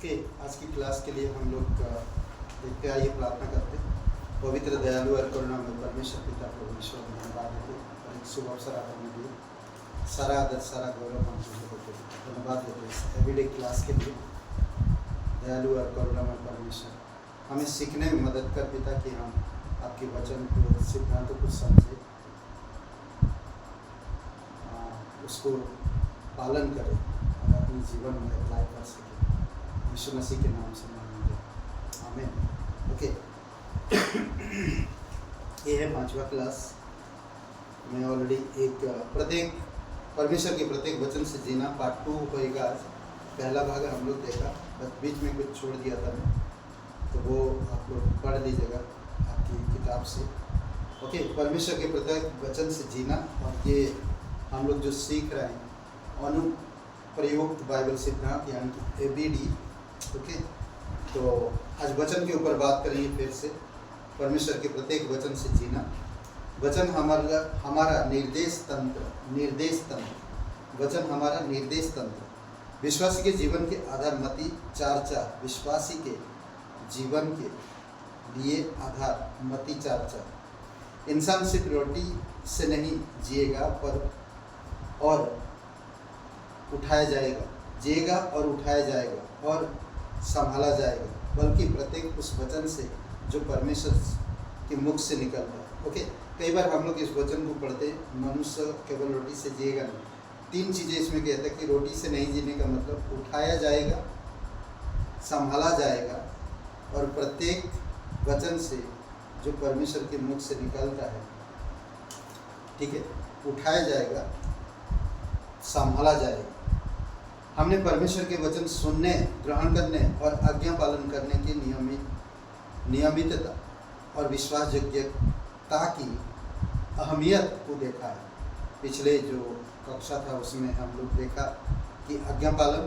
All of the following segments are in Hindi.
ओके, आज की क्लास के लिए हम लोग देखते आइए प्रार्थना करते हैं। पवित्र दयालु और करुणामय परमेश्वर पिता प्रभु ईश्वर धन्यवाद देते और एक शुभ अवसर आप हमें दिए। सारा आदर सारा गौरव हम तुझे देते हैं, धन्यवाद देते हैं इस एवरीडे क्लास के लिए। दयालु और करुणामय परमेश्वर हमें सीखने में मदद कर पिता कि हम आपके वचन को सिद्धांतों को समझे, उसको पालन करें और अपने जीवन में अप्लाई कर सकें। यीशु मसीह के नाम से मांगेंगे, आमीन। ओके, ये है 5वां क्लास। मैं ऑलरेडी प्रत्येक परमेश्वर के प्रत्येक वचन से जीना पार्ट 2 होएगा। आज पहला भाग हम लोग देखा, बस बीच में कुछ छोड़ दिया था मैं, तो वो आप लोग पढ़ लीजिएगा आपकी किताब से। ओके, परमेश्वर के प्रत्येक वचन से जीना, और ये हम लोग जो सीख रहे हैं अनुप्रयुक्त बाइबल सिद्धांत यानी कि ABD। ओके, तो आज वचन के ऊपर बात करेंगे फिर से। परमेश्वर के प्रत्येक वचन से जीना। वचन हमारा निर्देश तंत्र, वचन हमारा निर्देश तंत्र, विश्वासी के जीवन के आधार। मती 4:4 विश्वासी के जीवन के लिए आधार। मती 4:4 इंसान सिर्फ रोटी से नहीं जिएगा पर और उठाया जाएगा, जिएगा और उठाया जाएगा और संभाला जाएगा, बल्कि प्रत्येक उस वचन से जो परमेश्वर के मुख से निकलता है। ओके, कई बार हम लोग इस वचन को पढ़ते हैं, मनुष्य केवल रोटी से जिएगा नहीं। 3 चीज़ें इसमें कहते हैं कि रोटी से नहीं जीने का मतलब उठाया जाएगा, संभाला जाएगा और प्रत्येक वचन से जो परमेश्वर के मुख से निकलता है, ठीक है, उठाया जाएगा, संभाला जाएगा। हमने परमेश्वर के वचन सुनने, ग्रहण करने और आज्ञा पालन करने की नियमितता और विश्वासयोग्यता की अहमियत को देखा है। पिछले जो कक्षा था उसमें हम लोग देखा कि आज्ञा पालन,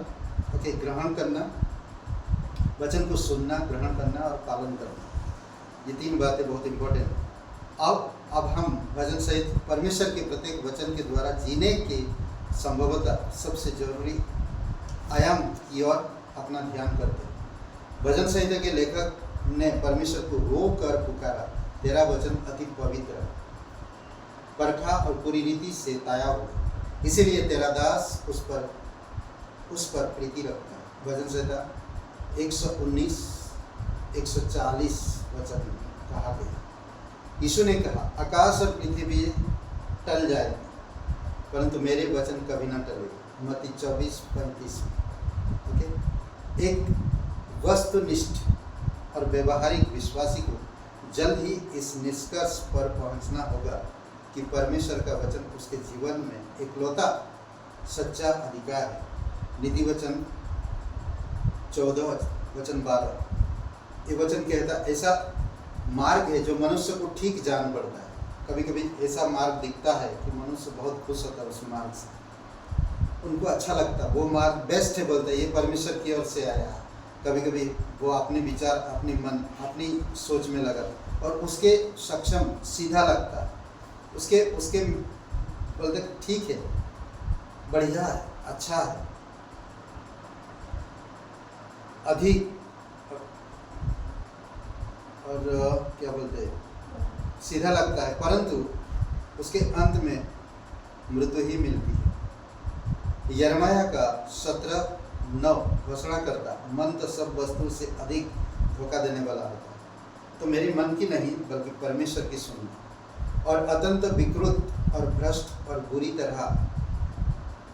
ओके, ग्रहण करना, वचन को सुनना, ग्रहण करना और पालन करना, ये 3 बातें बहुत इम्पोर्टेंट हैं। अब हम वचन सहित परमेश्वर के प्रत्येक वचन के द्वारा जीने के संभवतः सबसे जरूरी आयाम की ओर अपना ध्यान करते हैं। वचन संहिता के लेखक ने परमेश्वर को रो कर पुकारा, तेरा वचन अति पवित्र है, परखा और पूरी रीति से ताया हो, इसीलिए तेरा दास उस पर प्रीति रखता है। वचन संहिता 119, 140 वचन में कहा गया। यीशु ने कहा, आकाश और पृथ्वी टल जाए परंतु मेरे वचन कभी ना टले। मत्ती 24:35। ओके, एक वस्तुनिष्ठ और व्यवहारिक विश्वासी को जल्द ही इस निष्कर्ष पर पहुंचना होगा कि परमेश्वर का वचन उसके जीवन में इकलौता सच्चा अधिकार है। नीति वचन 14:12 ये वचन कहता, ऐसा मार्ग है जो मनुष्य को ठीक जान पड़ता है। कभी कभी ऐसा मार्ग दिखता है कि मनुष्य बहुत खुश होता है उस मार्ग से, उनको अच्छा लगता है, वो मार्ग बेस्ट है, बोलते हैं ये परमेश्वर की ओर से आया। कभी कभी वो अपने विचार, अपनी मन, अपनी सोच में लगा और उसके सक्षम सीधा लगता है, उसके बोलते ठीक है, बढ़िया है, अच्छा है, अधिक और क्या बोलते हैं, सीधा लगता है, परंतु उसके अंत में मृत्यु ही मिलती है। यिर्मयाह का 17:9 घोषणा करता, मन तो सब वस्तु से अधिक धोखा देने वाला होता है, तो मेरी मन की नहीं बल्कि परमेश्वर की सुनना, और अत्यंत विकृत और भ्रष्ट और बुरी तरह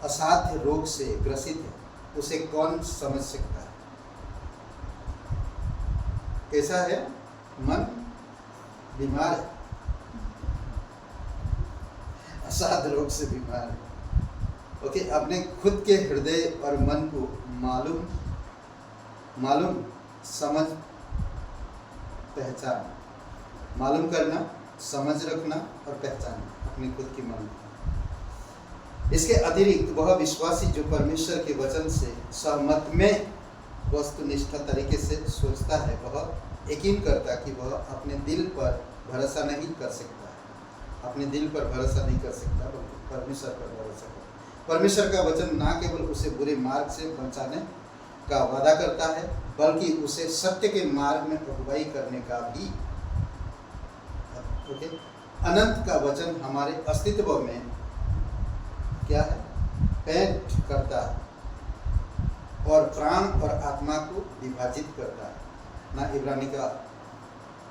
असाध्य रोग से ग्रसित है, उसे कौन समझ सकता है। कैसा है मन? बीमार है, असाध्य रोग से बीमार है। ओके, अपने खुद के हृदय और मन को मालूम समझ पहचान, मालूम करना, समझ रखना और पहचानना अपने खुद की मन को। इसके अतिरिक्त वह विश्वासी जो परमेश्वर के वचन से सहमत में वस्तुनिष्ठ तरीके से सोचता है, वह यकीन करता कि वह अपने दिल पर भरोसा नहीं कर सकता, अपने दिल पर भरोसा नहीं कर सकता बल्कि परमेश्वर पर भरोसा करता। परमेश्वर का वचन ना केवल उसे बुरे मार्ग से बचाने का वादा करता है, बल्कि उसे सत्य के मार्ग में अगुवाई करने का भी। ओके, अनंत का वचन हमारे अस्तित्व में क्या है, पेंट करता है और प्राण और आत्मा को विभाजित करता है ना। इब्रानी का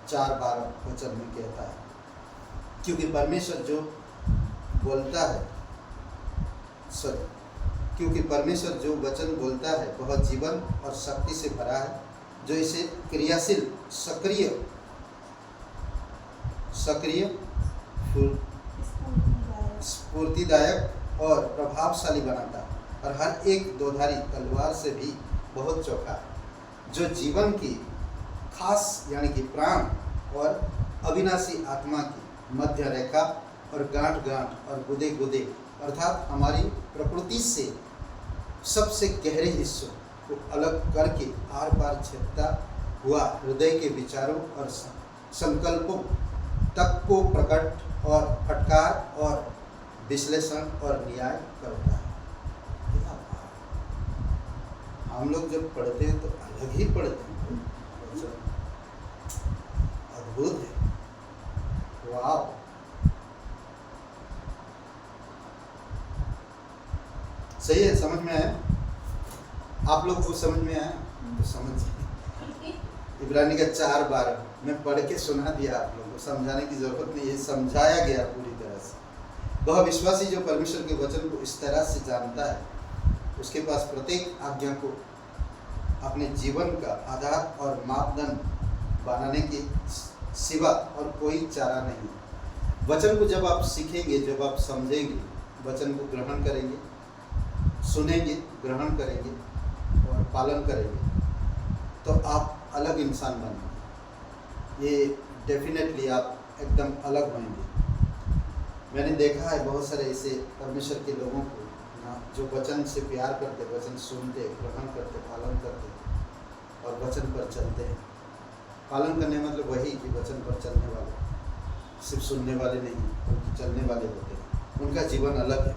4:12 वचन में कहता है, क्योंकि परमेश्वर जो बोलता है, क्योंकि परमेश्वर जो वचन बोलता है वह जीवन और शक्ति से भरा है, जो इसे क्रियाशील, सक्रिय, स्फूर्तिदायक और प्रभावशाली बनाता है, और हर एक दोधारी तलवार से भी बहुत चौखा है, जो जीवन की खास यानी कि प्राण और अविनाशी आत्मा की मध्य रेखा और गांठ गांठ और गुदे गुदे अर्थात हमारी प्रकृति से सबसे गहरे हिस्सों को अलग करके आर पार छेदता हुआ हृदय के विचारों और संकल्पों तक को प्रकट और फटकार और विश्लेषण और न्याय करता है। हम लोग जब पढ़ते हैं तो अलग ही पढ़ते हैं, अद्भुत है, वाह। सही है, समझ में आया? आप लोग को समझ में आया तो समझिए। इब्रानी का 4:12 मैं पढ़ के सुना दिया, आप लोगों को समझाने की जरूरत नहीं है, समझाया गया पूरी तरह से। वह विश्वासी जो परमेश्वर के वचन को इस तरह से जानता है, उसके पास प्रत्येक आज्ञा को अपने जीवन का आधार और मापदंड बनाने के सिवा और कोई चारा नहीं। वचन को जब आप सीखेंगे, जब आप समझेंगे, वचन को ग्रहण करेंगे, सुनेंगे, ग्रहण करेंगे और पालन करेंगे, तो आप अलग इंसान बनेंगे। ये डेफिनेटली आप एकदम अलग होंगे। मैंने देखा है बहुत सारे ऐसे परमेश्वर के लोगों को ना, जो वचन से प्यार करते, वचन सुनते, ग्रहण करते, पालन करते और वचन पर चलते हैं। पालन करने मतलब वही कि वचन पर चलने वाले, सिर्फ सुनने वाले नहीं बल्कि चलने वाले होते हैं। उनका जीवन अलग है,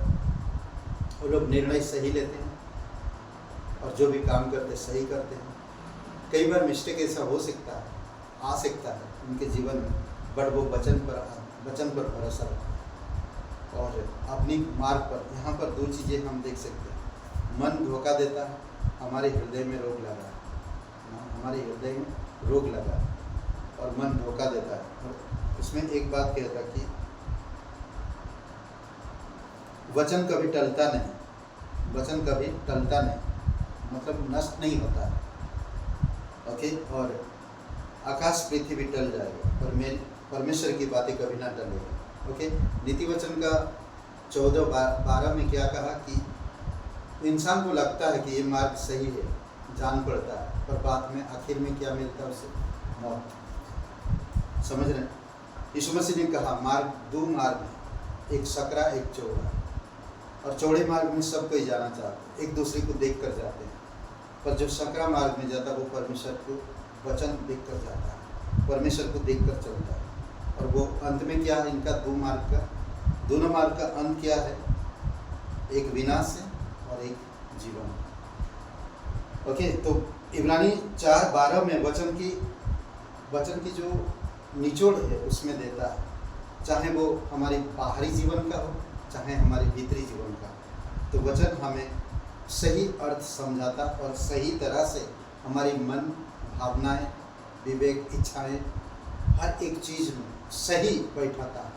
वो लोग निर्णय सही लेते हैं और जो भी काम करते सही करते हैं। कई बार मिस्टेक ऐसा हो सकता है, आ सकता है उनके जीवन में, बट वो वचन पर भरोसा रखते हैं और अपनी मार्ग पर। यहाँ पर 2 चीज़ें हम देख सकते हैं। मन धोखा देता है, हमारे हृदय में रोग लगा है, हमारे हृदय में रोग लगा है और मन धोखा देता है। और उसमें एक बात कहता कि वचन कभी टलता नहीं, वचन कभी टलता नहीं मतलब नष्ट नहीं होता है। ओके, और आकाश पृथ्वी टल जाएगा पर परमेश्वर की बातें कभी ना टलेगी। ओके, नीति वचन का 14:12 में क्या कहा कि इंसान को लगता है कि ये मार्ग सही है, जान पड़ता है, पर बाद में आखिर में क्या मिलता है उसे? मौत। समझ रहे हैं? यीशु मसीह ने कहा मार्ग 2 मार्ग है, एक सकरा एक चौड़ा, और चौड़े मार्ग में सब कोई जाना चाहते हैं, एक दूसरे को देख कर जाते हैं, पर जो सकरा मार्ग में जाता है वो परमेश्वर को वचन देख कर जाता है, परमेश्वर को देख कर चलता है। और वो अंत में क्या है इनका? दोनों मार्ग का अंत क्या है? एक विनाश है और एक जीवन। ओके, तो इब्रानी 4:12 में वचन की जो निचोड़ है उसमें देता है, चाहे वो हमारे बाहरी जीवन का हो चाहे हमारे भीतरी जीवन का। तो वचन हमें सही अर्थ समझाता और सही तरह से हमारी मन, भावनाएं, विवेक, इच्छाएं, हर एक चीज़ में सही बैठाता है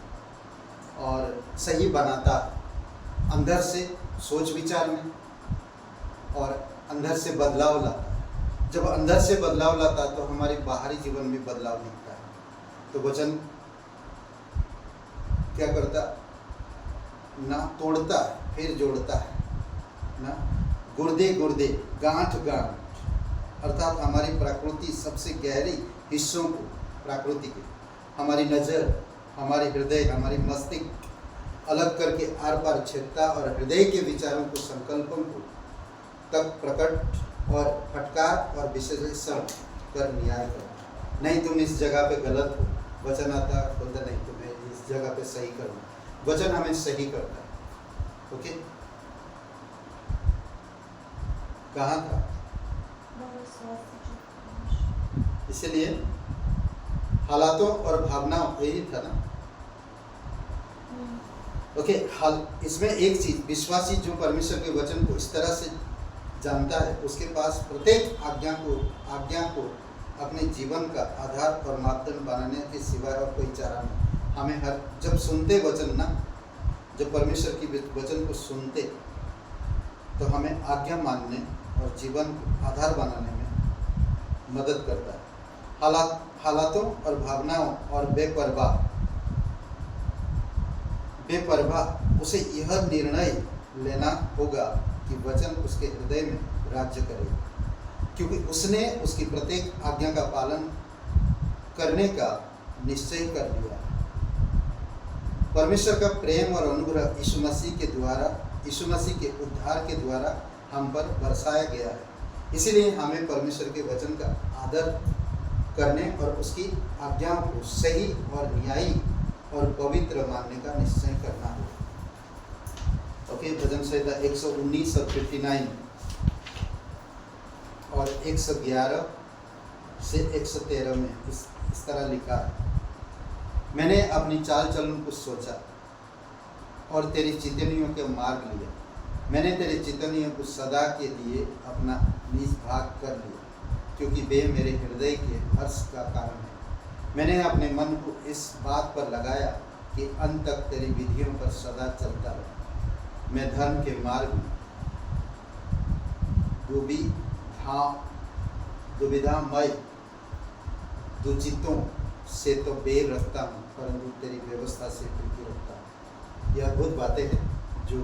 और सही बनाता है, अंदर से सोच विचार में, और अंदर से बदलाव लाता है। जब अंदर से बदलाव लाता है तो हमारे बाहरी जीवन में बदलाव दिखता है। तो वचन क्या करता? ना तोड़ता है फिर जोड़ता है, ना गुर्दे गुर्दे, गांठ गांठ, अर्थात हमारी प्रकृति सबसे गहरी हिस्सों को, प्रकृति के, हमारी नज़र, हमारे हृदय, हमारी मस्तिष्क अलग करके आर पार छेदता और हृदय के विचारों को, संकल्पों को तक प्रकट और फटकार और विश्लेषण कर न्याय करना। नहीं तुम इस जगह पे गलत हो, वचन आता बोलता नहीं तुम्हें इस जगह पे सही करना। वचन हमें सही करता है। ओके, कहाँ था? इसलिए हालातों और भावनाओं, यही था ना। ओके, हाल इसमें एक चीज, विश्वासी जो परमेश्वर के वचन को इस तरह से जानता है, उसके पास प्रत्येक आज्ञा को अपने जीवन का आधार और मापदंड बनाने के सिवाय और कोई चारा नहीं। हमें हर जब सुनते वचन ना, जब परमेश्वर की वचन को सुनते तो हमें आज्ञा मानने और जीवन को आधार बनाने में मदद करता है। हालातों और भावनाओं और बेपरवाह उसे यह निर्णय लेना होगा कि वचन उसके हृदय में राज्य करे, क्योंकि उसने उसकी प्रत्येक आज्ञा का पालन करने का निश्चय कर लिया। परमेश्वर का प्रेम और अनुग्रह यीशु मसीह के उद्धार के द्वारा हम पर बरसाया गया है। इसीलिए हमें परमेश्वर के वचन का आदर करने और उसकी आज्ञाओं को सही और न्यायी और पवित्र मानने का निश्चय करना होगा। ओके, भजन संहिता 119 और 59 और 111 से 113 में इस तरह लिखा है, मैंने अपनी चाल चलन को सोचा और तेरी चितौनियों के मार्ग लिया। मैंने तेरी चितौनियों को सदा के लिए अपना निज भाग कर लिया, क्योंकि वे मेरे हृदय के हर्ष का कारण है। मैंने अपने मन को इस बात पर लगाया कि अंत तक तेरी विधियों पर सदा चलता रहे। मैं धर्म के मार्ग में दुविधामय दुचितों से तो बेर रखता हूँ, परंतु तेरी व्यवस्था से प्रीति रखता हूँ। यह अद्भुत बातें हैं जो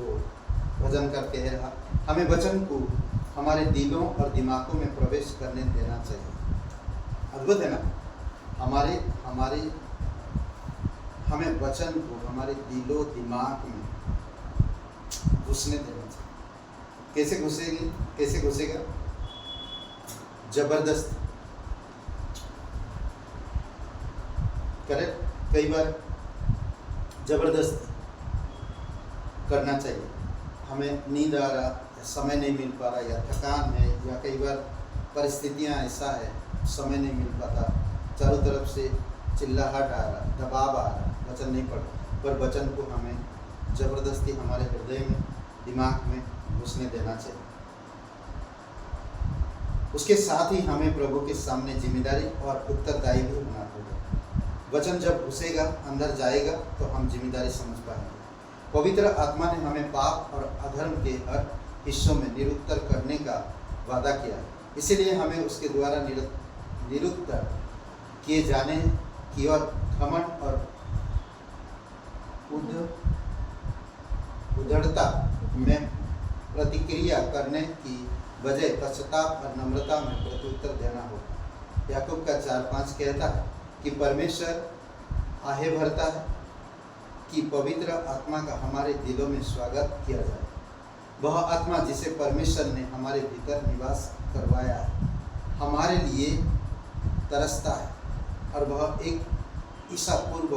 भजनकार कह रहा। हमें वचन को हमारे दिलों और दिमागों में प्रवेश करने देना चाहिए। अद्भुत है ना। हमें वचन को हमारे दिलों दिमाग में घुसने देना चाहिए। कैसे घुसेगा? जबरदस्त। करेक्ट, कई बार जबरदस्त करना चाहिए। हमें नींद आ रहा, समय नहीं मिल पा रहा, या थकान है, या कई बार परिस्थितियां ऐसा है समय नहीं मिल पाता, चारों तरफ से चिल्लाहट आ रहा, दबाव आ रहा, वचन नहीं पढ़, पर वचन को हमें जबरदस्ती हमारे हृदय में, दिमाग में घुसने देना चाहिए। उसके साथ ही हमें प्रभु के सामने जिम्मेदारी और उत्तरदायी भी होना होगा। वचन जब घुसेगा, अंदर जाएगा, तो हम जिम्मेदारी समझ पाएंगे। पवित्र आत्मा ने हमें पाप और अधर्म के हर हिस्सों में निरुत्तर करने का वादा किया है। इसीलिए हमें उसके द्वारा निरुत्तर किए जाने की और घमंड और उद्धड़ता में प्रतिक्रिया करने की बजाय पश्चाताप और नम्रता में प्रत्युत्तर देना होगा। याकूब का 4:5 कहता है कि परमेश्वर आहे भरता है कि पवित्र आत्मा का हमारे दिलों में स्वागत किया जाए। वह आत्मा जिसे परमेश्वर ने हमारे भीतर निवास करवाया है, हमारे लिए तरसता है, और वह एक ईर्ष्यापूर्व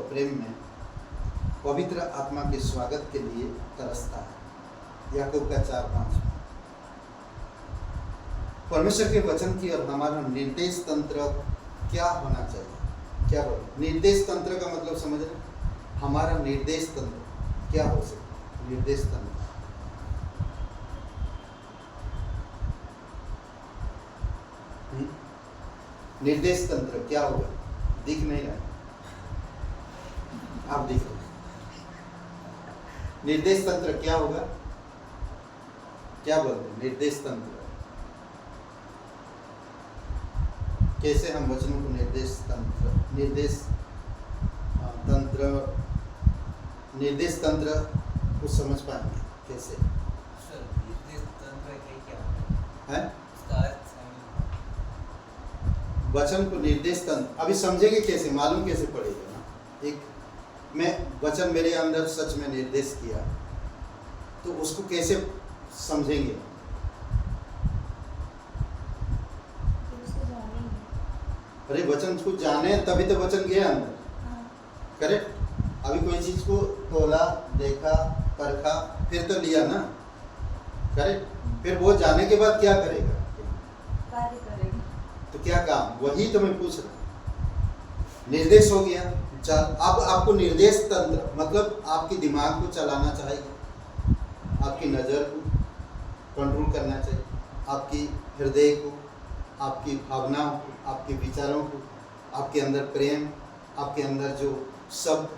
प्रेम में पवित्र आत्मा के स्वागत के लिए तरसता है। याकूब का 4:5। परमेश्वर के वचन की और हमारा निर्देश तंत्र क्या होना चाहिए? क्या बोलो? निर्देश तंत्र का मतलब समझ रहे? हमारा निर्देश तंत्र क्या हो सकता? निर्देश तंत्र निर्देश तंत्र क्या होगा? दिख नहीं रहा, आप देख रहे। निर्देश तंत्र क्या होगा? क्या बोलते हैं? निर्देश तंत्र कैसे हम वचनों को निर्देश तंत्र को समझ पाएंगे कैसे? निर्देश तंत्र क्या है? वचन को निर्देश तंत्र अभी समझेंगे कैसे, मालूम कैसे पड़ेगा ना। एक मैं वचन मेरे अंदर सच में निर्देश किया, तो उसको कैसे समझेंगे? अरे वचन को जाने तभी तो वचन गया अंदर। करेक्ट। अभी कोई चीज को तोला, देखा, परखा, फिर तो लिया ना। करेक्ट। फिर वो जाने के बाद क्या करेगा? कार्य करेगी। तो क्या काम? वही तो मैं पूछ रहा हूँ। निर्देश हो गया। चल अब आपको निर्देश तंत्र मतलब आपके दिमाग को चलाना चाहिए, आपकी नज़र को कंट्रोल करना चाहिए, आपकी हृदय को, आपकी भावनाओं को, आपके विचारों को, आपके अंदर प्रेम, आपके अंदर जो शब्द,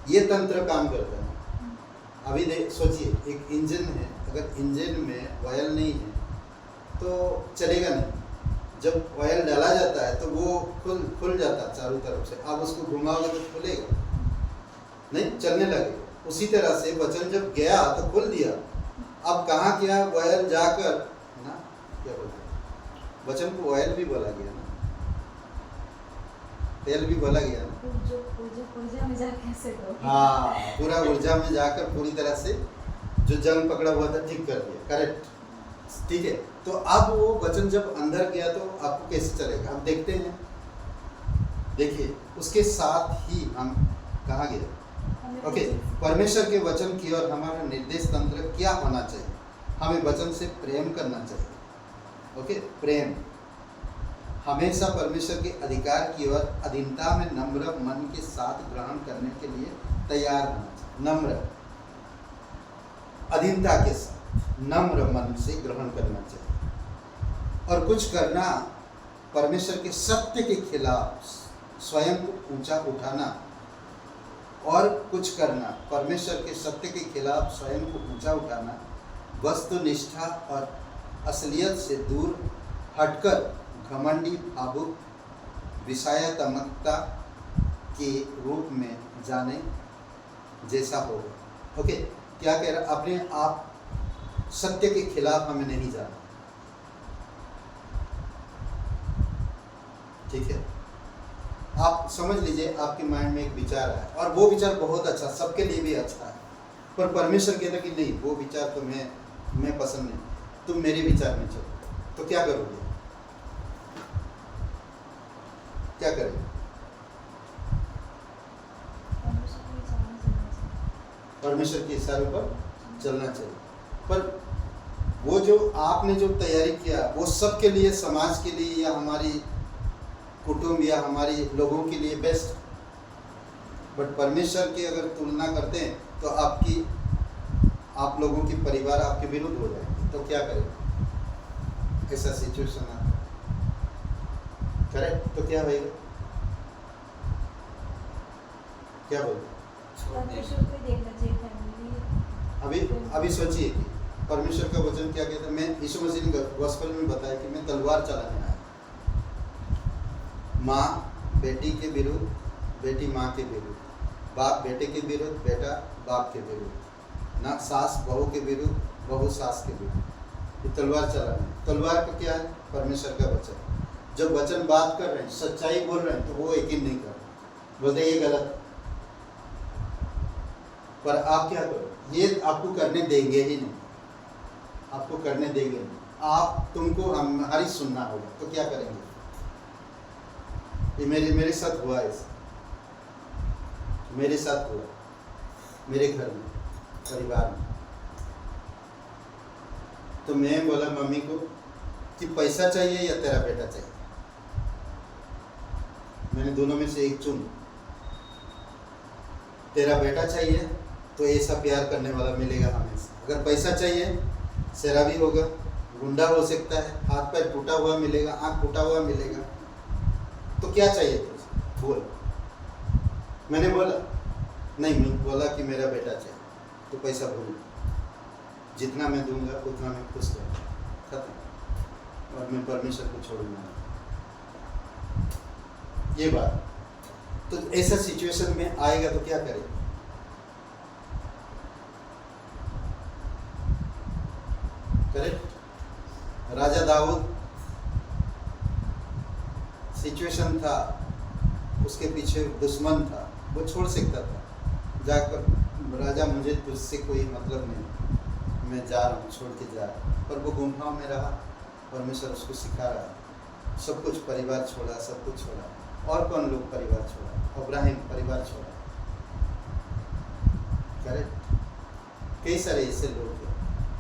ये तंत्र काम करता है। अभी सोचिए एक इंजन है, अगर इंजन में ऑयल नहीं है तो चलेगा नहीं। जब ऑयल डाला जाता है तो वो खुल जाता है चारों तरफ से, आप उसको घुमाओगे तो खुलेगा नहीं, चलने लगेगा। उसी तरह से वचन जब गया तो खुल दिया। अब कहाँ गया? ऑयल जाकर ना, क्या बोलते हैं, वचन को ऑयल भी बोला गया ना, तेल भी बोला गया ना। ऊर्जा में जाकर कैसे करो? हाँ, पूरा ऊर्जा में जाकर पूरी तरह से जो जंग पकड़ा हुआ था ठीक कर दिया। करेक्ट, ठीक है। तो अब वो वचन जब अंदर गया तो आपको कैसे चलेगा? अब देखते हैं। देखिए उसके साथ ही हम कहाँ गए? ओके, परमेश्वर के वचन की ओर हमारा निर्देश तंत्र क्या होना चाहिए? हमें वचन से प्रेम करना चाहिए। ओके, प्रेम हमेशा परमेश्वर के अधिकार की ओर अधीनता में नम्र मन के साथ ग्रहण करने के लिए तैयार होना चाहिए। नम्र, अधीनता के साथ नम्र मन से ग्रहण करना चाहिए। और कुछ करना, परमेश्वर के सत्य के खिलाफ स्वयं को ऊंचा उठाना, और कुछ करना परमेश्वर के सत्य के खिलाफ स्वयं को ऊंचा उठाना, वस्तुनिष्ठा और असलियत से दूर हटकर घमंडी भावुक विषयात्मकता के रूप में जाने जैसा होगा। ओके, क्या कह रहा? अपने आप सत्य के खिलाफ हमें नहीं जाना, ठीक है। आप समझ लीजिए आपके माइंड में एक विचार है और वो विचार बहुत अच्छा, सबके लिए भी अच्छा है, पर परमेश्वर कहता कि नहीं, वो विचार तो मैं पसंद नहीं, तुम मेरे विचार में चलो। तो क्या करोगे? क्या करेंगे? परमेश्वर के इशारों पर चलना चाहिए। पर वो जो आपने जो तैयारी किया वो सबके लिए, समाज के लिए या हमारी कुटुंब या हमारी लोगों के लिए बेस्ट, बट परमेश्वर की अगर तुलना करते हैं तो आप लोगों की परिवार आपके विरुद्ध हो जाएगी। तो क्या करें? ऐसा सिचुएशन आता है, करेक्ट? तो क्या होगा? क्या बोलते? अभी सोचिए कि परमेश्वर का वचन क्या कहता है। मैं यीशु मसीह ने गॉस्पेल में बताया कि मैं तलवार चलाने आया। माँ बेटी के विरुद्ध, बेटी माँ के विरुद्ध, बाप बेटे के विरुद्ध, बेटा बाप के विरुद्ध, ना सास बहू के विरुद्ध, बहू सास के विरुद्ध। ये तलवार चलाना। तलवार का क्या है? परमेश्वर का वचन। जब वचन बात कर रहे हैं, सच्चाई बोल रहे हैं, तो वो यकीन नहीं कर रहे, बोलते ये गलत। पर आप क्या करो? ये आपको करने देंगे ही नहीं, आपको करने देंगे नहीं। आप तुमको हमारी सुनना होगा। तो क्या करेंगे? ये मेरे साथ हुआ, ऐसा मेरे साथ हुआ, मेरे घर में, परिवार में। तो मैं बोला मम्मी को कि पैसा चाहिए या तेरा बेटा चाहिए। मैंने दोनों में से एक चुन। तेरा बेटा चाहिए तो ऐसा प्यार करने वाला मिलेगा हमेशा। अगर पैसा चाहिए, शराबी होगा, गुंडा हो सकता है, हाथ पैर टूटा हुआ मिलेगा, आँख टूटा हुआ मिलेगा। तो क्या चाहिए तुझे? बोल। मैंने बोला नहीं, मैं बोला कि मेरा बेटा चाहिए। तो पैसा भूल, जितना मैं दूंगा उतना मैं खुश रहूँगा, खत्म। और मैं परमेश्वर को छोड़ूंगा। ये बात। तो ऐसा सिचुएशन में आएगा तो क्या करें? करेक्ट। राजा दाऊद सिचुएशन था, उसके पीछे दुश्मन था, वो छोड़ सकता था जाकर, राजा मुझे तुझसे कोई मतलब नहीं, मैं जा रहा हूँ, छोड़ के जा रहा हूँ। पर वो गुम्फा में रहा, परमेश्वर उसको सिखा रहा। सब कुछ परिवार छोड़ा, सब कुछ छोड़ा। और कौन लोग परिवार छोड़ा? अब्राहिम परिवार छोड़ा। करेक्ट। कई सारे ऐसे लोग हैं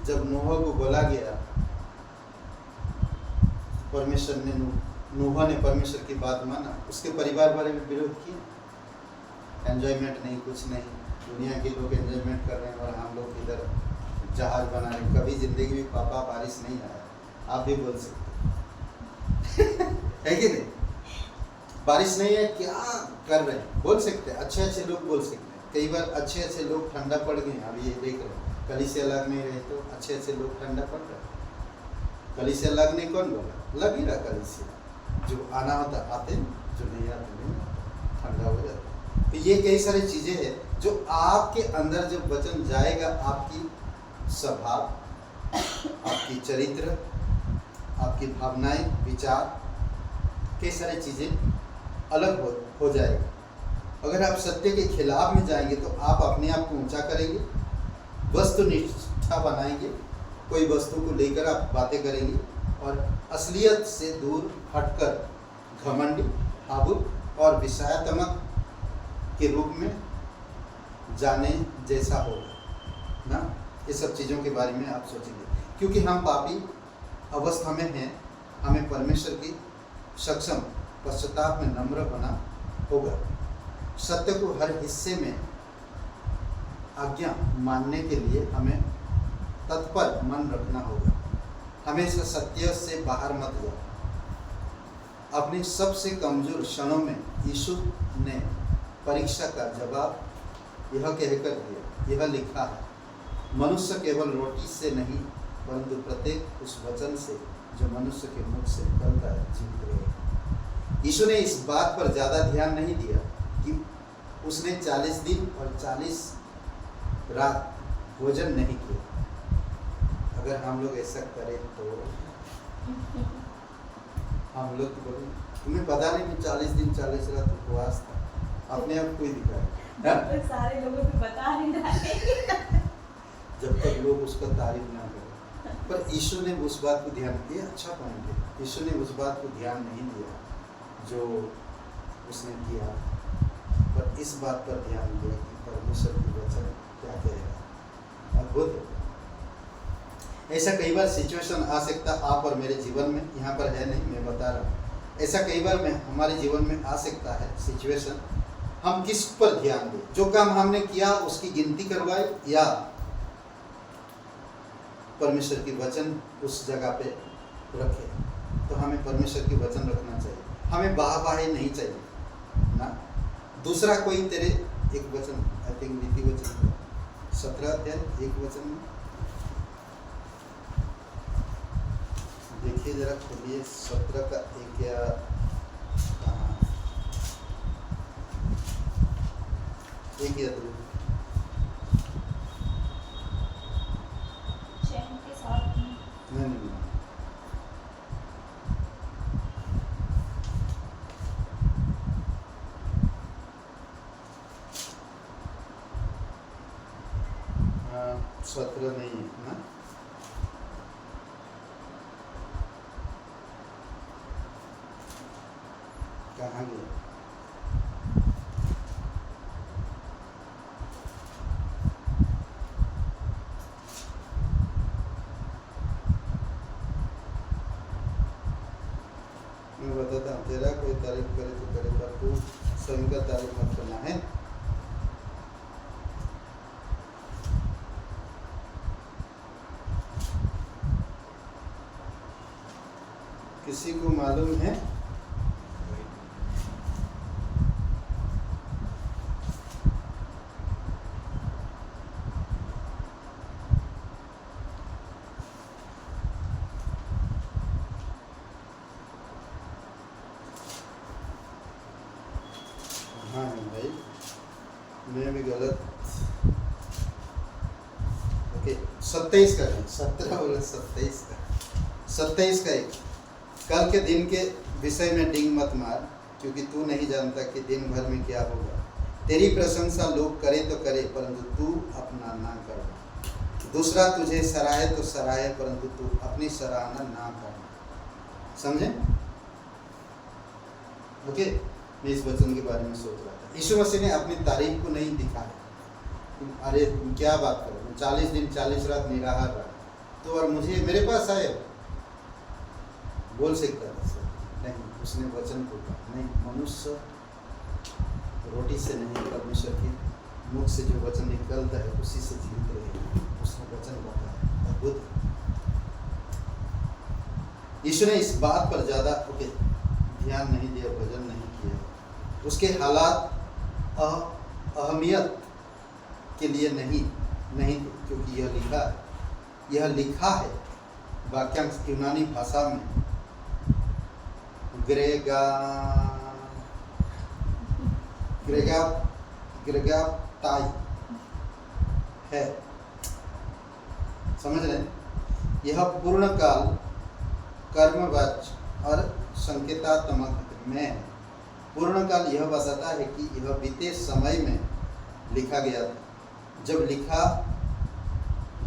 जब नूह को बोला गया, परमेश्वर ने नूह ने परमेश्वर की बात माना, उसके परिवार वाले भी विरोध किए। एंजॉयमेंट नहीं, कुछ नहीं, दुनिया के लोग एंजॉयमेंट कर रहे हैं और हम लोग इधर जहाज बना रहे हैं। कभी जिंदगी में पापा बारिश नहीं आया, आप भी बोल सकते है कि नहीं? बारिश नहीं है, क्या कर रहे हैं, बोल सकते हैं। अच्छे अच्छे लोग बोल सकते हैं। कई बार अच्छे अच्छे लोग ठंडा पड़ गए। अभी ये देख रहे हैं, कलीसिया लग नहीं रहे तो अच्छे अच्छे लोग ठंडा पड़ रहे हैं। कलीसिया लग नहीं, कौन बोला? लग ही रहा कलीसिया। जो आना होता आते, जो नहीं आते नहीं, ठंडा हो जाता। तो ये कई सारी चीज़ें हैं जो आपके अंदर जब वचन जाएगा, आपकी स्वभाव, आपकी चरित्र, आपकी भावनाएं, विचार, कई सारी चीज़ें अलग हो जाएगा। अगर आप सत्य के खिलाफ में जाएंगे तो आप अपने आप को ऊंचा करेंगे, वस्तुनिष्ठा बनाएंगे, कोई वस्तु को लेकर आप बातें करेंगे और असलियत से दूर हटकर घमंडी, हाबुक और विषयात्मक के रूप में जाने जैसा होगा ना। ये सब चीज़ों के बारे में आप सोचेंगे, क्योंकि हम पापी अवस्था में हैं। हमें परमेश्वर की सक्षम पश्चाताप में नम्र होना होगा। सत्य को हर हिस्से में आज्ञा मानने के लिए हमें तत्पर मन रखना होगा। हमेशा सत्य से बाहर मत जाओ। अपनी सबसे कमजोर क्षणों में यीशु ने परीक्षा का जवाब यह कहकर दिया, यह लिखा है, मनुष्य केवल रोटी से नहीं परंतु प्रत्येक उस वचन से जो मनुष्य के मुख से निकलता है जीवित रहेगा। यीशु ने इस बात पर ज़्यादा ध्यान नहीं दिया कि उसने 40 दिन और 40 रात भोजन नहीं किया। अगर हम लोग ऐसा करें तो हम लोग बोले, तुम्हें पता नहीं कि 40 दिन 40 रात उपवास था, अपने आप कोई दिखाए सारे लोगों को बता नहीं रहे जब तक लोग उसका तारीफ ना करें। पर यीशु ने उस बात को ध्यान दिया। अच्छा पॉइंट है, यीशु ने उस बात को ध्यान नहीं दिया जो उसने किया, पर इस बात पर ध्यान दिया कि परमेश्वर की वचन क्या कहेगा। अद्भुत है। ऐसा कई बार सिचुएशन आ सकता आप और मेरे जीवन में, यहाँ पर है नहीं, मैं बता रहा हूँ। ऐसा कई बार में हमारे जीवन में आ सकता है सिचुएशन। हम किस पर ध्यान दें? जो काम हमने किया उसकी गिनती करवाए या परमेश्वर की वचन उस जगह पे रखे? तो हमें परमेश्वर की वचन रखना चाहिए। हमें वाहवाही नहीं चाहिए ना। दूसरा कोई तेरे एक वचन, आई थिंक नीति वचन 17 अध्याय 1 वचन में देखिए जरा, खोलिए 17 का 1 या कहाँ 1 या 2। चैन के साथ नहीं, हाँ 17 नहीं है ना। कहाँ गया? मैं बताता हूँ, तेरा कोई तारीफ करे तो करे, पर तू स्वयं का तारीफ मत करना है। किसी को मालूम है? हाँ भाई, मैं भी गलत। ओके 27 का नहीं, 17 बोला 27 का। 27 का 1, कल के दिन के विषय में डिंग मत मार, क्योंकि तू नहीं जानता कि दिन भर में क्या होगा। तेरी प्रशंसा लोग करें तो करे, परंतु तू अपना ना करना। दूसरा तुझे सराहे तो सराहे, परंतु तू अपनी सराहना ना करना। समझे? ओके, मैं इस वचन के बारे में सोच रहा था। यीशु मसीह ने अपनी तारीफ को नहीं दिखाया। अरे तुम क्या बात करो, 40 दिन 40 रात निराहार रहा, तो और मुझे मेरे पास आए, बोल सकता था सर, नहीं, उसने वचन को कहा नहीं, मनुष्य रोटी से नहीं, परमेश्वर के मुख से जो वचन निकलता है उसी से जीवित रहेगा, उसने वचन बताया। अद्भुत। यीशु ने इस बात पर ज़्यादा ध्यान नहीं दिया, भजन नहीं किया, उसके हालात अहमियत के लिए नहीं थे, क्योंकि यह लिखा है वाक्यांश यूनानी भाषा में ग्रेगाताई है, समझ रहे हैं? यह पूर्ण काल कर्मवाच्य और संकेतात्मक में है। पूर्ण काल यह बताता है कि यह बीते समय में लिखा गया था, जब लिखा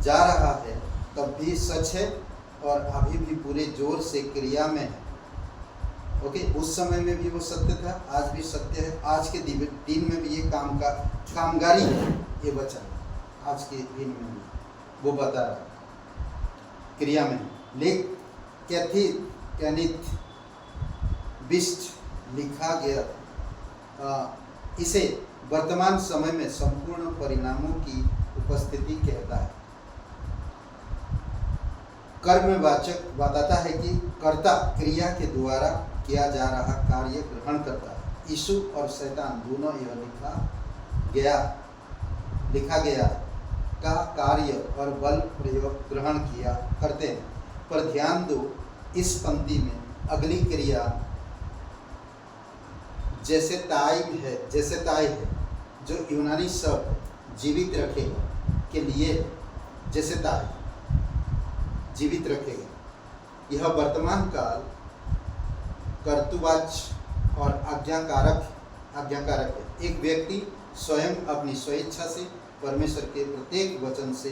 जा रहा है तब भी सच है और अभी भी पूरे जोर से क्रिया में है। उस समय में भी वो सत्य था, आज भी सत्य है, आज के दिन में भी ये कामगारी है, ये वचन आज के दिन में भी वो बता रहा क्रिया में। कैनिथ बिस्ट लिखा गया, इसे वर्तमान समय में संपूर्ण परिणामों की उपस्थिति कहता है। कर्मवाचक बताता है कि कर्ता क्रिया के द्वारा किया जा रहा कार्य ग्रहण करता है। यीशु और शैतान दोनों यह लिखा गया का कार्य और बल प्रयोग ग्रहण किया करते हैं। पर ध्यान दो, इस पंक्ति में अगली क्रिया जैसे ताई है, जो यूनानी शब्द जीवित रखेगा के लिए, जैसे ताई जीवित रखेगा। यह वर्तमान काल कर्तुवाच्य और आज्ञाकारक है। एक व्यक्ति स्वयं अपनी स्वेच्छा से परमेश्वर के प्रत्येक वचन से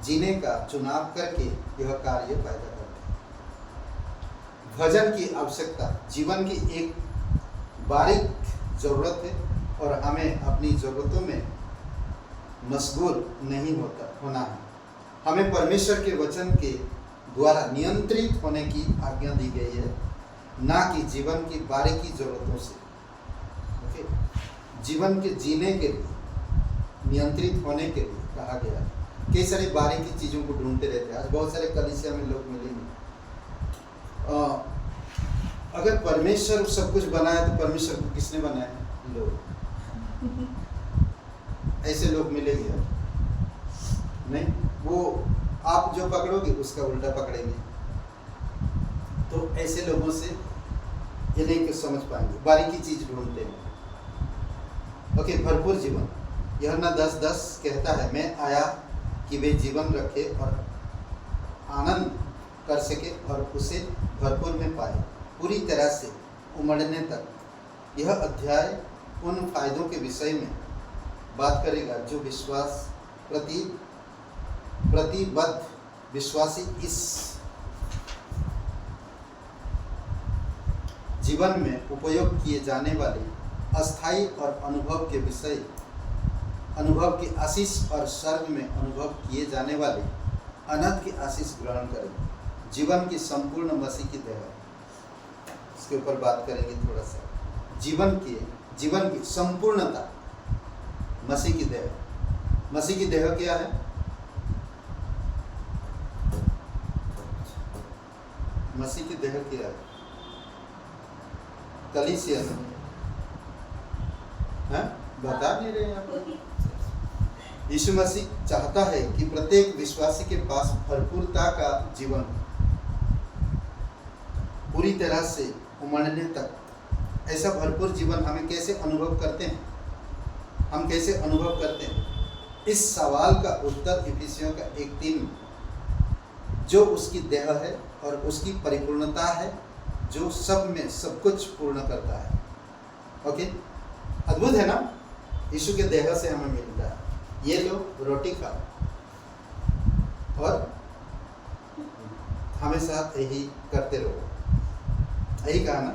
जीने का चुनाव करके यह कार्य पैदा करता है। भजन की आवश्यकता जीवन की एक बारीक जरूरत है और हमें अपनी ज़रूरतों में मशगूल नहीं होना है। हमें परमेश्वर के वचन के द्वारा नियंत्रित होने की आज्ञा दी गई है, ना कि जीवन की बारीकी ज़रूरतों से। जीवन के जीने के लिए, नियंत्रित होने के लिए कहा गया है। कई सारी बारीकी चीज़ों को ढूंढते रहते हैं। आज बहुत सारे कलीसिया में लोग मिलेंगे, अगर परमेश्वर सब कुछ बनाया तो परमेश्वर को किसने बनाया? लोग। ऐसे लोग मिलेंगे नहीं, वो आप जो पकड़ोगे उसका उल्टा पकड़ेंगे। तो ऐसे लोगों से ये नहीं कुछ समझ पाएंगे, बारीकी चीज ढूंढते हैं। भरपूर जीवन, यह ना 10:10 कहता है, मैं आया कि वे जीवन रखे और आनंद कर सके और उसे भरपूर में पाए, पूरी तरह से उमड़ने तक। यह अध्याय उन फायदों के विषय में बात करेगा जो विश्वास प्रतिबद्ध विश्वासी इस जीवन में उपयोग किए जाने वाले अस्थाई और अनुभव की आशीष और स्वर्ग में अनुभव किए जाने वाले अनंत की आशीष ग्रहण करें। जीवन की संपूर्ण मसीह की देह, इसके ऊपर बात करेंगे थोड़ा सा। जीवन की संपूर्णता मसीह की देह। मसीह की देह क्या है? मसीह की देह क्या है? कलीसिया है, बता नहीं रहे आप। यीशु मसीह चाहता है कि प्रत्येक विश्वासी के पास भरपूरता का जीवन, पूरी तरह से उमड़ने तक। ऐसा भरपूर जीवन हमें कैसे अनुभव करते हैं? हम कैसे अनुभव करते हैं? इस सवाल का उत्तर इफिसियों का 1:3, जो उसकी देह है और उसकी परिपूर्णता है, जो सब में सब कुछ पूर्ण करता है। ओके, अद्भुत है ना? यीशु के देह से हमें मिलता है। ये लो रोटी खा और हमेशा यही करते रहो, यही कहा ना,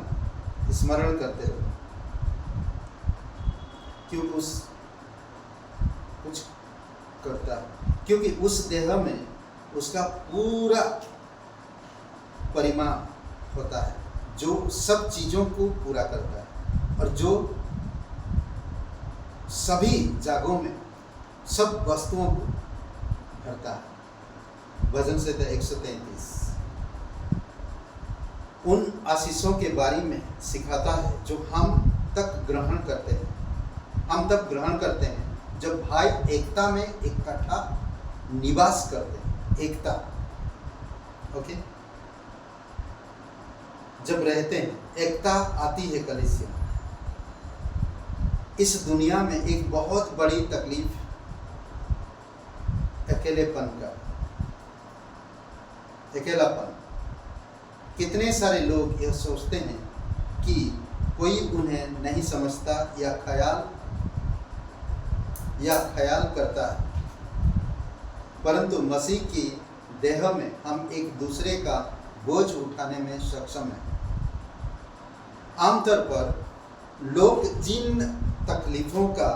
स्मरण करते रहो। क्यों कुछ करता है? क्योंकि उस देह में उसका पूरा परिमाण होता है, जो सब चीज़ों को पूरा करता है और जो सभी जागों में सब वस्तुओं को भरता है। वजन से 133 उन आशीषों के बारे में सिखाता है जो हम तक ग्रहण करते हैं। हम तब ग्रहण करते हैं जब भाई एकता में इकट्ठा निवास करते हैं। एकता, ओके, जब रहते हैं, एकता आती है कलीसिया। इस दुनिया में एक बहुत बड़ी तकलीफ अकेलेपन का, अकेलापन। कितने सारे लोग यह सोचते हैं कि कोई उन्हें नहीं समझता या ख्याल करता है, परंतु मसीह की देह में हम एक दूसरे का बोझ उठाने में सक्षम हैं। आमतौर पर लोग जिन तकलीफों का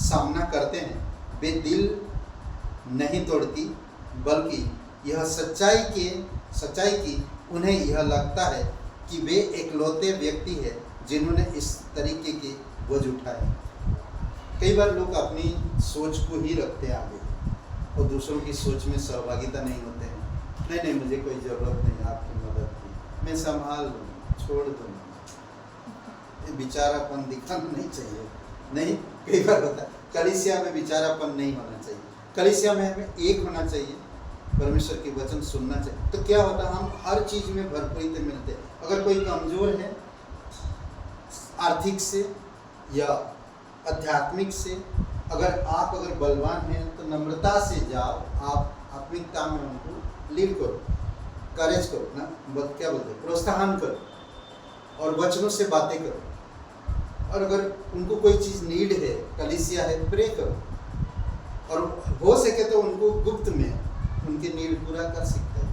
सामना करते हैं वे दिल नहीं तोड़ती, बल्कि यह सच्चाई की उन्हें यह लगता है कि वे एकलौते व्यक्ति हैं जिन्होंने इस तरीके के बोझ उठाए। कई बार लोग अपनी सोच को ही रखते हैं आगे और दूसरों की सोच में सहभागिता नहीं होते हैं। नहीं, मुझे कोई ज़रूरत नहीं आपकी मदद की, मैं संभाल लूँगा, छोड़ दूँगा। ये बेचारापन दिखाना नहीं चाहिए। नहीं, कई बार होता है कलीसिया में बेचारापन नहीं होना चाहिए। कलीसिया में हमें एक होना चाहिए, परमेश्वर की वचन सुनना चाहिए। तो क्या होता है, हम हर चीज़ में भरपूरी से मिलते हैं। अगर कोई कमज़ोर है आर्थिक से या आध्यात्मिक से, अगर बलवान हैं तो नम्रता से जाओ, आप आत्मिकता में उनको लीड करो, करेज करो ना, क्या बोलते हैं, प्रोत्साहन करो और वचनों से बातें करो। और अगर उनको कोई चीज़ नीड है, कलीसिया है, प्रे करो और हो सके तो उनको गुप्त में उनके नीड पूरा कर सकते हैं।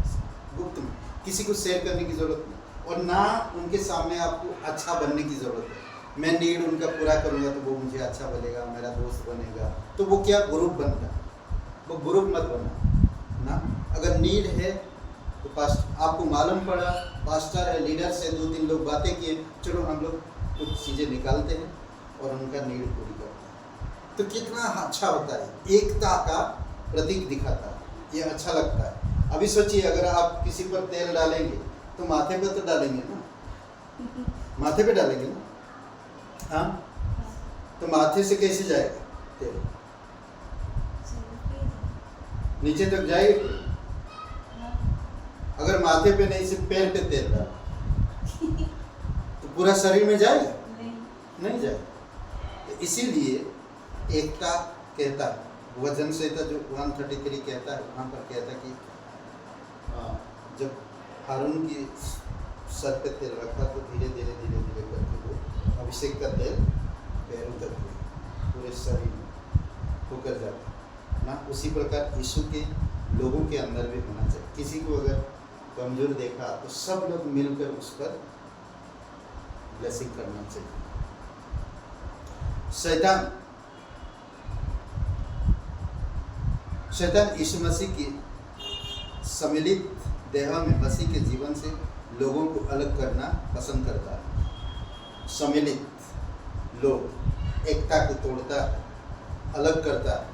गुप्त में किसी को शेयर करने की ज़रूरत नहीं और ना उनके सामने आपको अच्छा बनने की ज़रूरत है। मैं नीड उनका पूरा करूँगा तो वो मुझे अच्छा बोलेगा, मेरा दोस्त बनेगा, तो वो क्या ग्रुप बनता है। वो ग्रुप मत बना ना। अगर नीड है तो आपको मालूम पड़ा, पास्टर है, लीडर से 2-3 लोग बातें किए, चलो हम लोग कुछ चीज़ें निकालते हैं और उनका नीड पूरी करते हैं। तो कितना अच्छा होता है, एकता का प्रतीक दिखाता है, ये अच्छा लगता है। अभी सोचिए, अगर आप किसी पर तेल डालेंगे तो माथे पर तो डालेंगे ना, माथे पे डालेंगे ना, हाँ, तो माथे से कैसे जाएगा तेल, नीचे तक जाएगा। अगर माथे पे नहीं, सिर्फ पैर पे तेल डाल तो पूरा शरीर में जाएगा, नहीं जाएगा। तो इसीलिए एकता कहता है, वचन संहिता जो 133 कहता है, वहाँ पर कहता है कि जब हारून की सर पे तेल रखा तो धीरे धीरे करके वो अभिषेक का तेल पैरों तक पूरे शरीर में होकर जाता ना। उसी प्रकार यीशु के लोगों के अंदर भी होना चाहिए। किसी को अगर कमजोर देखा तो सब लोग मिलकर उस पर ब्लेसिंग करना चाहिए। शैतान यीशु मसीह की सम्मिलित देह में मसीह के जीवन से लोगों को अलग करना पसंद करता है। सम्मिलित लोग एकता को तोड़ता है, अलग करता है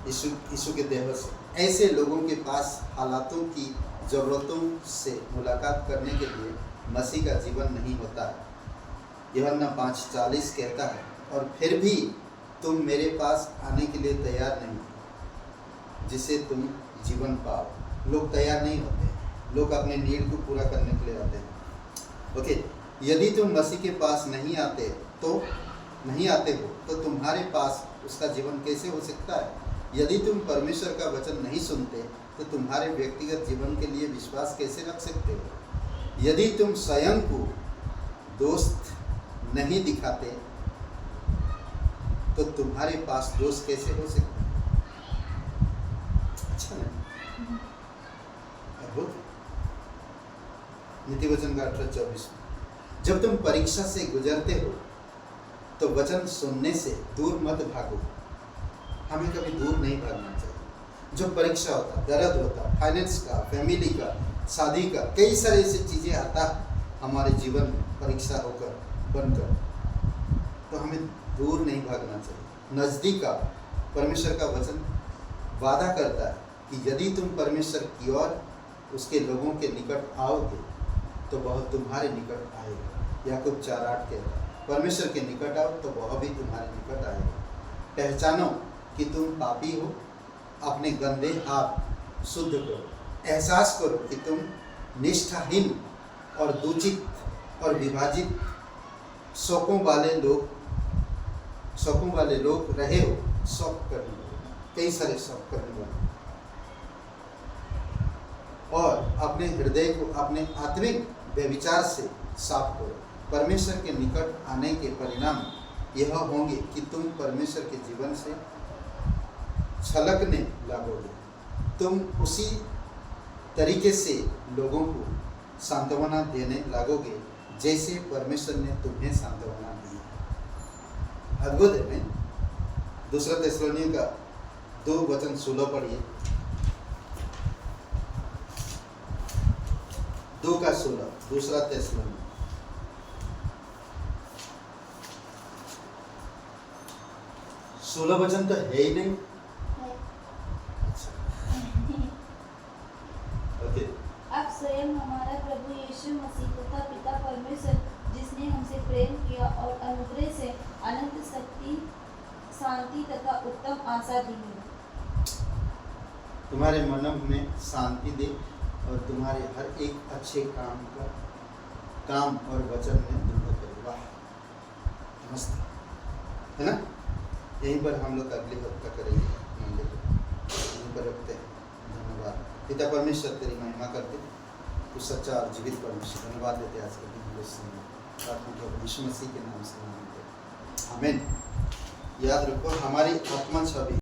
यीशु के देह से। ऐसे लोगों के पास हालातों की ज़रूरतों से मुलाकात करने के लिए मसीह का जीवन नहीं होता है। यूहन्ना 5:40 कहता है, और फिर भी तुम मेरे पास आने के लिए तैयार नहीं जिससे तुम जीवन पाओ। लोग तैयार नहीं होते, लोग अपने नीड को पूरा करने के लिए आते हैं। ओके, यदि तुम मसीह के पास नहीं आते हो तो तुम्हारे पास उसका जीवन कैसे हो सकता है? यदि तुम परमेश्वर का वचन नहीं सुनते तो तुम्हारे व्यक्तिगत जीवन के लिए विश्वास कैसे रख सकते हो? यदि तुम स्वयं को दोस्त नहीं दिखाते तो तुम्हारे पास दोस्त कैसे हो सकते? अच्छा नहीं? अद्भुत। नीति वचन का 18-24, जब तुम परीक्षा से गुजरते हो तो वचन सुनने से दूर मत भागो। हमें कभी दूर नहीं भागना चाहिए। जो परीक्षा होता, दर्द होता, फाइनेंस का, फैमिली का, शादी का, कई सारी ऐसी चीज़ें आता हमारे जीवन में परीक्षा होकर बनकर, तो हमें दूर नहीं भागना चाहिए, नज़दीक का। परमेश्वर का वचन वादा करता है कि यदि तुम परमेश्वर की ओर उसके लोगों के निकट आओगे तो वह तुम्हारे निकट आएगा। याकूब 4:8 कहता है, परमेश्वर के निकट आओ तो वह भी तुम्हारे निकट आएगा। पहचानो कि तुम पापी हो, अपने गंदे हाथ शुद्ध करो, एहसास करो कि तुम निष्ठाहीन और दूषित और विभाजित शौकों वाले लोग रहे हो। शौक करने वाले, कई सारे शौक करने वाले, और अपने हृदय को अपने आत्मिक व्यभिचार से साफ करो। परमेश्वर के निकट आने के परिणाम यह होंगे कि तुम परमेश्वर के जीवन से छलकने लगोगे। तुम उसी तरीके से लोगों को सांत्वना देने लगोगे जैसे परमेश्वर ने तुम्हें सांत्वना दी। अद्भुत है नहीं? 2 थिस्सलुनीय का 2:16 पढ़िए। 2:16 2 थिस्सलुनीय। 16 वचन तो है ही नहीं। अच्छा, ओके। अब स्वयं हमारा प्रभु यीशु मसीह तथा पिता परमेश्वर जिसने हमसे प्रेम किया और अनुग्रह से अनंत शक्ति, शांति तथा उत्तम आशा दी है। तुम्हारे मन में शांति दे और तुम्हारे हर एक अच्छे काम और वचन में दृढ़ करे। वाह, मस्त है ना? यहीं पर हम लोग अगले हफ्ता करेंगे। यहीं पर रखते हैं। धन्यवाद पिता परमेश्वर, तेरी महिमा करते, तू सच्चा और जीवित परमेश्वर। धन्यवाद देते आज के दिन प्रार्थना को यीशु मसीह के नाम से मांगते, आमीन। याद रखो, हमारी आत्मा छवि